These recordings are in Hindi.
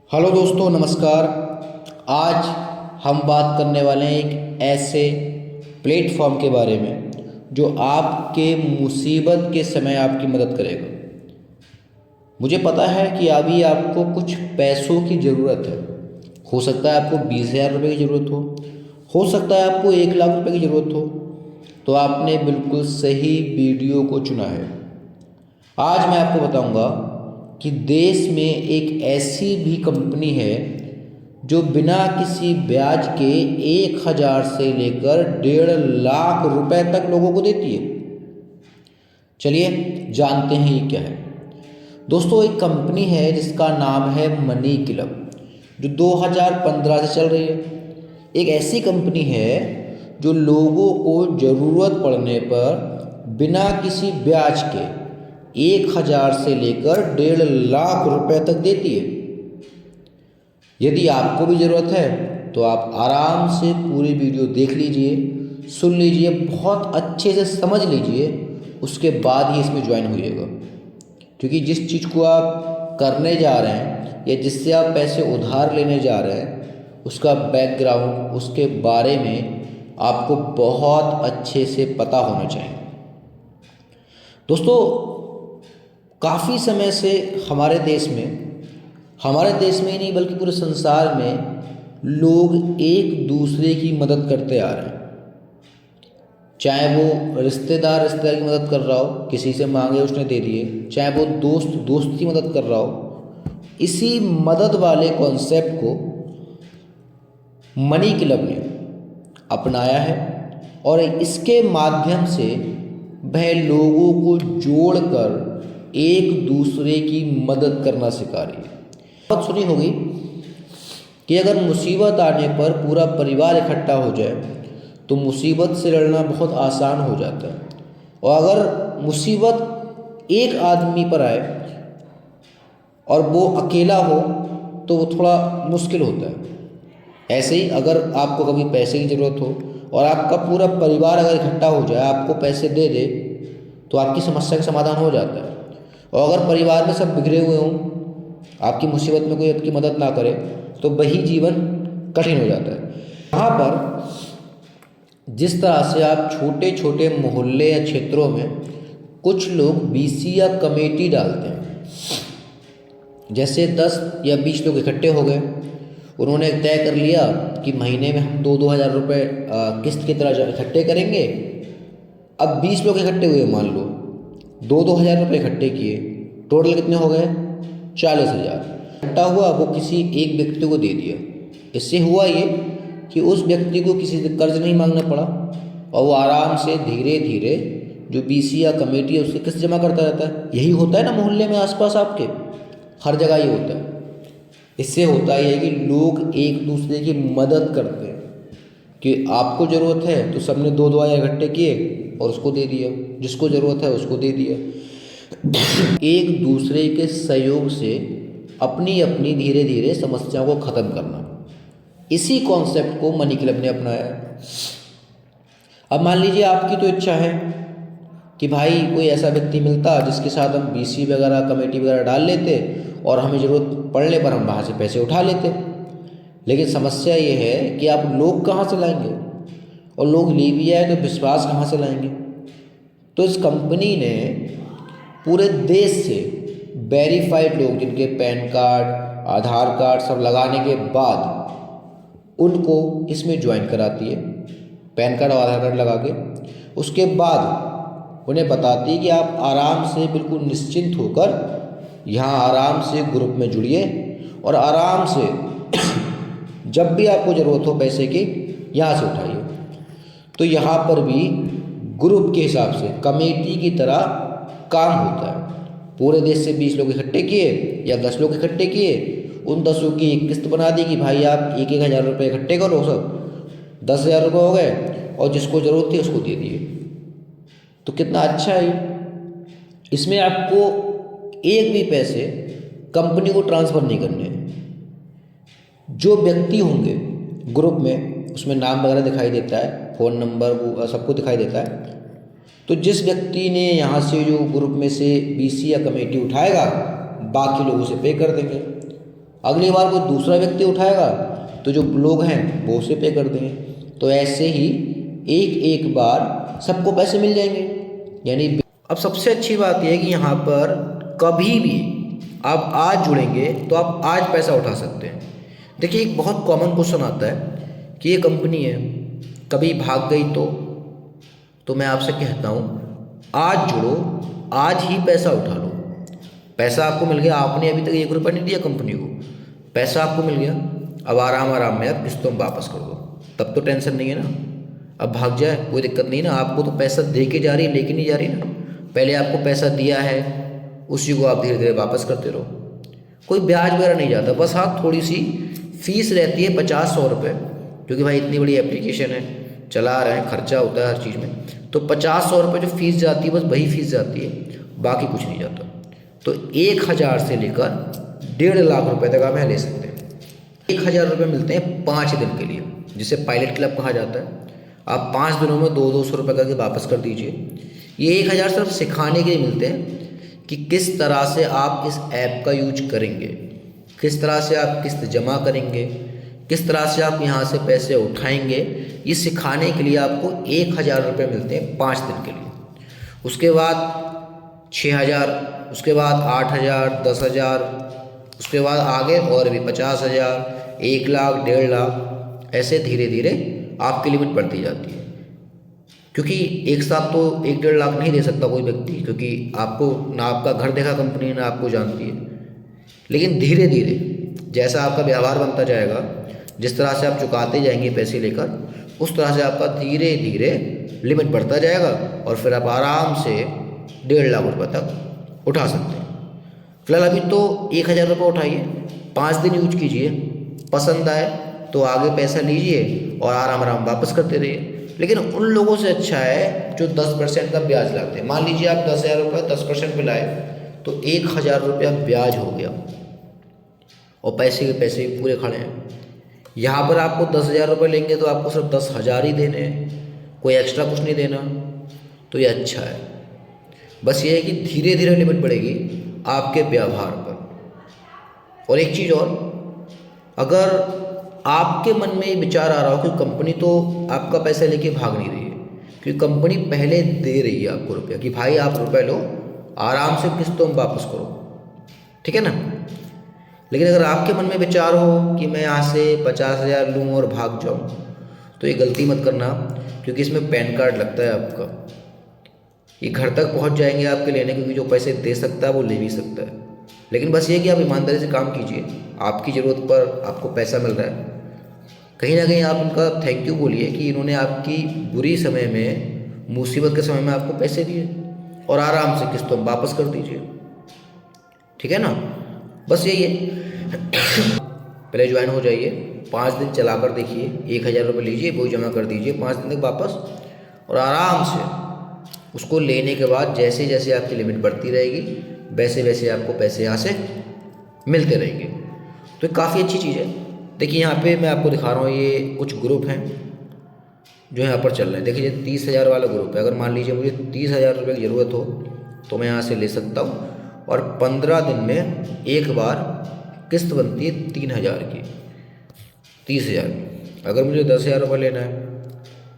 हेलो दोस्तों, नमस्कार। आज हम बात करने वाले हैं एक ऐसे प्लेटफॉर्म के बारे में जो आपके मुसीबत के समय आपकी मदद करेगा। मुझे पता है कि अभी आपको कुछ पैसों की ज़रूरत है। हो सकता है आपको 20,000 रुपये की ज़रूरत हो सकता है आपको 1,00,000 रुपये की ज़रूरत हो। तो आपने बिल्कुल सही वीडियो को चुना है। आज मैं आपको बताऊंगा कि देश में एक ऐसी भी कंपनी है जो बिना किसी ब्याज के 1,000 से लेकर 1,50,000 रुपए तक लोगों को देती है। चलिए जानते हैं ये क्या है। दोस्तों, एक कंपनी है जिसका नाम है मनी क्लब, जो 2015 से चल रही है। एक ऐसी कंपनी है जो लोगों को ज़रूरत पड़ने पर बिना किसी ब्याज के 1,000 से लेकर 1,50,000 रुपए तक देती है। यदि आपको भी ज़रूरत है तो आप आराम से पूरी वीडियो देख लीजिए, सुन लीजिए, बहुत अच्छे से समझ लीजिए, उसके बाद ही इसमें ज्वाइन होइएगा। क्योंकि जिस चीज़ को आप करने जा रहे हैं या जिससे आप पैसे उधार लेने जा रहे हैं, उसका बैकग्राउंड, उसके बारे में आपको बहुत अच्छे से पता होना चाहिए। दोस्तों, काफ़ी समय से हमारे देश में ही नहीं बल्कि पूरे संसार में लोग एक दूसरे की मदद करते आ रहे हैं। चाहे वो रिश्तेदार की मदद कर रहा हो, किसी से मांगे उसने दे दिए, चाहे वो दोस्त की मदद कर रहा हो। इसी मदद वाले कॉन्सेप्ट को मनी क्लब ने अपनाया है और इसके माध्यम से वह लोगों को जोड़कर एक दूसरे की मदद करना सिखा रही है। बहुत सुनी होगी कि अगर मुसीबत आने पर पूरा परिवार इकट्ठा हो जाए तो मुसीबत से लड़ना बहुत आसान हो जाता है, और अगर मुसीबत एक आदमी पर आए और वो अकेला हो तो वो थोड़ा मुश्किल होता है। ऐसे ही अगर आपको कभी पैसे की ज़रूरत हो और आपका पूरा परिवार अगर इकट्ठा हो जाए, आपको पैसे दे दे, तो आपकी समस्या का समाधान हो जाता है। और अगर परिवार में सब बिखरे हुए हों, आपकी मुसीबत में कोई आपकी मदद ना करे, तो वही जीवन कठिन हो जाता है। यहाँ पर जिस तरह से आप छोटे छोटे मोहल्ले या क्षेत्रों में कुछ लोग बीसी या कमेटी डालते हैं, जैसे 10 या 20 लोग इकट्ठे हो गए, उन्होंने तय कर लिया कि महीने में हम 2-2 हज़ार रुपये किस्त की तरह इकट्ठे करेंगे। अब 20 लोग इकट्ठे हुए, मान लो 2-2 हज़ार रुपये इकट्ठे किए, टोटल कितने हो गए? 40,000 इकट्ठा हुआ, वो किसी एक व्यक्ति को दे दिया। इससे हुआ ये कि उस व्यक्ति को किसी से कर्ज नहीं मांगना पड़ा और वो आराम से धीरे धीरे जो बीसी या कमेटी है उसकी किस्त जमा करता रहता है। यही होता है ना मोहल्ले में, आसपास आपके हर जगह ये होता है। इससे होता ये है कि लोग एक दूसरे की मदद करते हैं कि आपको ज़रूरत है तो सबने 2-2 हज़ार इकट्ठे किए और उसको दे दिया, जिसको ज़रूरत है उसको दे दिया। एक दूसरे के सहयोग से अपनी अपनी धीरे धीरे समस्याओं को ख़त्म करना, इसी कॉन्सेप्ट को मनी क्लब ने अपनाया है। अब मान लीजिए आपकी तो इच्छा है कि भाई कोई ऐसा व्यक्ति मिलता जिसके साथ हम बीसी वगैरह कमेटी वगैरह डाल लेते और हमें ज़रूरत पड़ने पर हम वहाँ से पैसे उठा लेते। लेकिन समस्या ये है कि आप लोग कहाँ से लाएंगे, और लोग ले भी आए तो विश्वास कहाँ से लाएंगे। तो इस कंपनी ने पूरे देश से वेरीफाइड लोग, जिनके पैन कार्ड, आधार कार्ड सब लगाने के बाद उनको इसमें ज्वाइन कराती है। पैन कार्ड और आधार कार्ड लगा के उसके बाद उन्हें बताती है कि आप आराम से, बिल्कुल निश्चिंत होकर यहाँ आराम से ग्रुप में जुड़िए और आराम से जब भी आपको ज़रूरत हो पैसे की, यहाँ से उठाइए। तो यहाँ पर भी ग्रुप के हिसाब से कमेटी की तरह काम होता है। पूरे देश से 20 लोग इकट्ठे किए या 10 लोग इकट्ठे किए, उन 10 की एक किस्त बना दी कि भाई आप 1-1 हज़ार रुपये इकट्ठे करो, सब 10,000 रुपये हो गए और जिसको ज़रूरत थी उसको दे दिए। तो कितना अच्छा है। इसमें आपको एक भी पैसे कंपनी को ट्रांसफ़र नहीं करने हैं। जो व्यक्ति होंगे ग्रुप में, उसमें नाम वगैरह दिखाई देता है, फ़ोन नंबर वो सबको दिखाई देता है। तो जिस व्यक्ति ने यहाँ से जो ग्रुप में से बीसी या कमेटी उठाएगा, बाकी लोग उसे पे कर देंगे। अगली बार कोई दूसरा व्यक्ति उठाएगा तो जो लोग हैं वो उसे पे कर देंगे। तो ऐसे ही एक एक बार सबको पैसे मिल जाएंगे। यानी अब सबसे अच्छी बात यह है कि यहाँ पर कभी भी आप आज जुड़ेंगे तो आप आज पैसा उठा सकते हैं। देखिए, एक बहुत कॉमन क्वेश्चन आता है कि ये कंपनी है, कभी भाग गई तो मैं आपसे कहता हूँ आज जुड़ो, आज ही पैसा उठा लो। पैसा आपको मिल गया, आपने अभी तक 1 रुपया नहीं दिया कंपनी को, पैसा आपको मिल गया। अब आराम आराम में आप किस्तों में वापस कर दो, तब तो टेंशन नहीं है ना। अब भाग जाए कोई दिक्कत नहीं ना, आपको तो पैसा दे के जा रही है, लेके नहीं जा रही ना। पहले आपको पैसा दिया है, उसी को आप धीरे धीरे वापस करते रहो, कोई ब्याज वगैरह नहीं जाता। बस हाँ, थोड़ी सी फीस रहती है 50-100 रुपये, क्योंकि भाई इतनी बड़ी एप्लीकेशन है, चला रहे हैं, खर्चा होता है हर चीज़ में। तो 50-100 रुपये जो फीस जाती है, बस वही फीस जाती है, बाकी कुछ नहीं जाता। तो 1000 से लेकर 1.5 लाख रुपए तक आप यहाँ ले सकते हैं। 1000 रुपये मिलते हैं 5 दिन के लिए, जिसे पायलट क्लब कहा जाता है। आप 5 दिनों में 200-200 रुपये करके वापस कर दीजिए। ये 1000 सिर्फ सिखाने के लिए मिलते हैं कि किस तरह से आप इस ऐप का यूज करेंगे, किस तरह से आप किस्त जमा करेंगे, किस तरह से आप यहाँ से पैसे उठाएंगे। ये सिखाने के लिए आपको 1000 रुपये मिलते हैं 5 दिन के लिए। उसके बाद 6000, उसके बाद 8000, 10,000, उसके बाद आगे और भी 50,000, 1 लाख, 1.5 लाख, ऐसे धीरे धीरे आपकी लिमिट बढ़ती जाती है। क्योंकि एक साथ तो 1-1.5 लाख नहीं दे सकता कोई व्यक्ति, क्योंकि आपको ना आपका घर देखा कंपनी, ना आपको जानती है। लेकिन धीरे धीरे जैसा आपका व्यवहार बनता जाएगा, जिस तरह से आप चुकाते जाएंगे पैसे लेकर, उस तरह से आपका धीरे धीरे लिमिट बढ़ता जाएगा और फिर आप आराम से 1.5 लाख रुपये तक उठा सकते हैं। फिलहाल अभी तो 1000 रुपये उठाइए, 5 दिन यूज कीजिए, पसंद आए तो आगे पैसा लीजिए और आराम आराम वापस करते रहिए। लेकिन उन लोगों से अच्छा है जो 10% का ब्याज लाते हैं। मान लीजिए आप 10,000 रुपये 10% पे लाए तो 1000 रुपया ब्याज हो गया और पैसे के पैसे पूरे खड़े हैं। यहाँ पर आपको 10,000 रुपये लेंगे तो आपको सिर्फ 10,000 ही देने हैं, कोई एक्स्ट्रा कुछ नहीं देना। तो ये अच्छा है। बस ये है कि धीरे धीरे लिमिट बढ़ेगी आपके व्यवहार पर। और एक चीज़ और, अगर आपके मन में ये विचार आ रहा हो कि कंपनी तो आपका पैसा लेके भाग नहीं रही है, क्योंकि कंपनी पहले दे रही है आपको रुपया कि भाई आप रुपए लो, आराम से किस्तों में वापस करो, ठीक है ना। लेकिन अगर आपके मन में विचार हो कि मैं यहाँ से 50,000 लूँ और भाग जाऊँ, तो ये गलती मत करना, क्योंकि इसमें पैन कार्ड लगता है आपका। ये घर तक पहुँच जाएंगे आपके लेने, क्योंकि जो पैसे दे सकता है वो ले भी सकता है। लेकिन बस ये कि आप ईमानदारी से काम कीजिए, आपकी ज़रूरत पर आपको पैसा मिल रहा है, कहीं ना कहीं आप उनका थैंक यू बोलिए कि इन्होंने आपकी बुरी समय में, मुसीबत के समय में आपको पैसे दिए, और आराम से किस्तों में वापस कर दीजिए, ठीक है ना। बस यही है। पहले ज्वाइन हो जाइए, 5 दिन चला कर देखिए, 1000 रुपये लीजिए, वो जमा कर दीजिए 5 दिन तक वापस, और आराम से उसको लेने के बाद जैसे जैसे आपकी लिमिट बढ़ती रहेगी, वैसे वैसे आपको पैसे यहाँ से मिलते रहेंगे। तो काफ़ी अच्छी चीज़ है। देखिए यहाँ पे मैं आपको दिखा रहा हूँ, ये कुछ ग्रुप हैं जो यहाँ पर चल रहे हैं। देखिए 30,000 वाला ग्रुप है। अगर मान लीजिए मुझे 30,000 रुपये की ज़रूरत हो तो मैं यहाँ से ले सकता हूँ, और 15 दिन में एक बार किस्त बनती है 3,000 की, 30,000 की। अगर मुझे 10,000 रुपये लेना है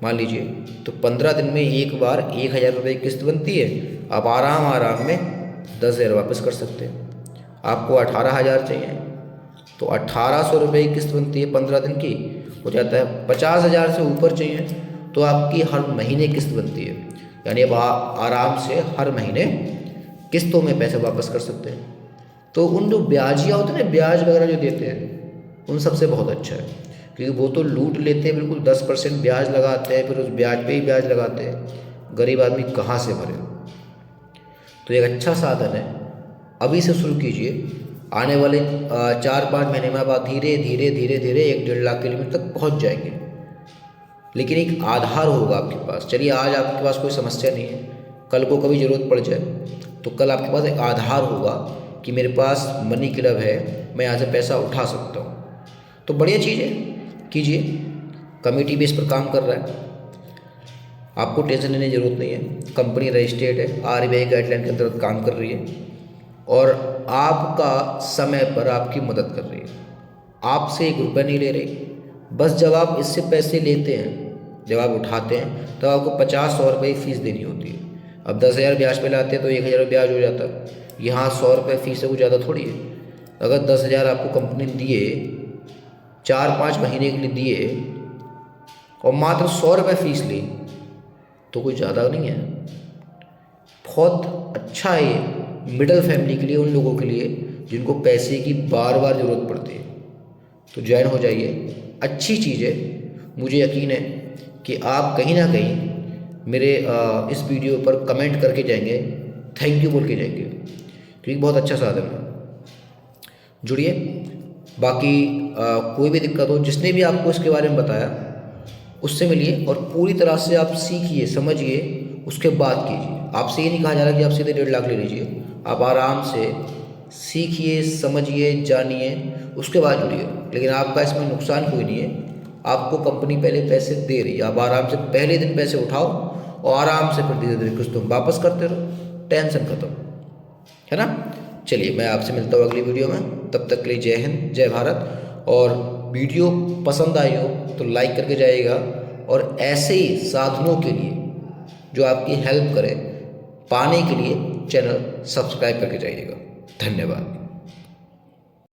मान लीजिए, तो 15 दिन में एक बार 1,000 रुपये की किस्त बनती है। आप आराम आराम में 10,000 वापस कर सकते हैं। आपको 18,000 चाहिए तो 1,800 रुपये की किस्त बनती है 15 दिन की, हो जाता है 50,000 से ऊपर चाहिए तो आपकी हर महीने किस्त बनती है। यानी अब आप आराम से हर महीने किस्तों में पैसे वापस कर सकते हैं। तो उन जो ब्याजिया होते हैं ना, ब्याज वगैरह जो देते हैं, उन सबसे बहुत अच्छा है, क्योंकि वो तो लूट लेते हैं बिल्कुल, 10% ब्याज लगाते हैं, फिर उस ब्याज पे ही ब्याज लगाते हैं। गरीब आदमी कहाँ से भरे। तो एक अच्छा साधन है, अभी से शुरू कीजिए। आने वाले 4-5 महीने में आप धीरे धीरे धीरे धीरे 1-1.5 लाख की लिमिट तक पहुंच जाएंगे। लेकिन एक आधार होगा आपके पास। चलिए आज आपके पास कोई समस्या नहीं है, कल को कभी ज़रूरत पड़ जाए तो कल आपके पास एक आधार होगा कि मेरे पास मनी क्लब है, मैं यहाँ से पैसा उठा सकता हूँ। तो बढ़िया चीज़ है, कीजिए। कमेटी बेस पर काम कर रहा है, आपको टेंशन लेने की ज़रूरत नहीं है। कंपनी रजिस्टर्ड है, RBI गाइडलाइन के अंतर्गत काम कर रही है, और आपका समय पर आपकी मदद कर रही है। आपसे 1 रुपया नहीं ले रही, बस जब आप इससे पैसे लेते हैं, जब आप उठाते हैं तब आपको 50-100 रुपये फीस देनी होती है। अब 10,000 ब्याज पे लाते हैं तो 1,000 ब्याज हो जाता है। यहाँ 100 रुपये फीस है, कुछ ज़्यादा थोड़ी है। अगर 10,000 आपको कंपनी ने दिए, 4-5 महीने के लिए दिए और मात्र 100 रुपये फीस ली, तो कुछ ज़्यादा नहीं है। बहुत अच्छा है ये मिडिल फैमिली के लिए, उन लोगों के लिए जिनको पैसे की बार बार ज़रूरत पड़ती है। तो ज्वाइन हो जाइए, अच्छी चीज़ है। मुझे यकीन है कि आप कहीं ना कहीं मेरे इस वीडियो पर कमेंट करके जाएंगे, थैंक यू बोल के जाएंगे, क्योंकि बहुत अच्छा साधन है। जुड़िए। बाकी कोई भी दिक्कत हो, जिसने भी आपको इसके बारे में बताया उससे मिलिए और पूरी तरह से आप सीखिए, समझिए, उसके बाद कीजिए। आपसे ये नहीं कहा जा रहा कि आप सीधे 1.5 लाख ले लीजिए। आप आराम से सीखिए, समझिए, जानिए, उसके बाद जुड़िए। लेकिन आपका इसमें नुकसान कोई नहीं है। आपको कंपनी पहले पैसे दे रही है, आप आराम से पहले दिन पैसे उठाओ और आराम से फिर धीरे धीरे किस्तों वापस करते रहो, टेंशन खत्म, है ना। चलिए, मैं आपसे मिलता हूँ अगली वीडियो में। तब तक के लिए जय हिंद, जय भारत। और वीडियो पसंद आई हो तो लाइक करके जाइएगा, और ऐसे ही साधनों के लिए जो आपकी हेल्प करे पाने के लिए चैनल सब्सक्राइब करके जाइएगा। धन्यवाद।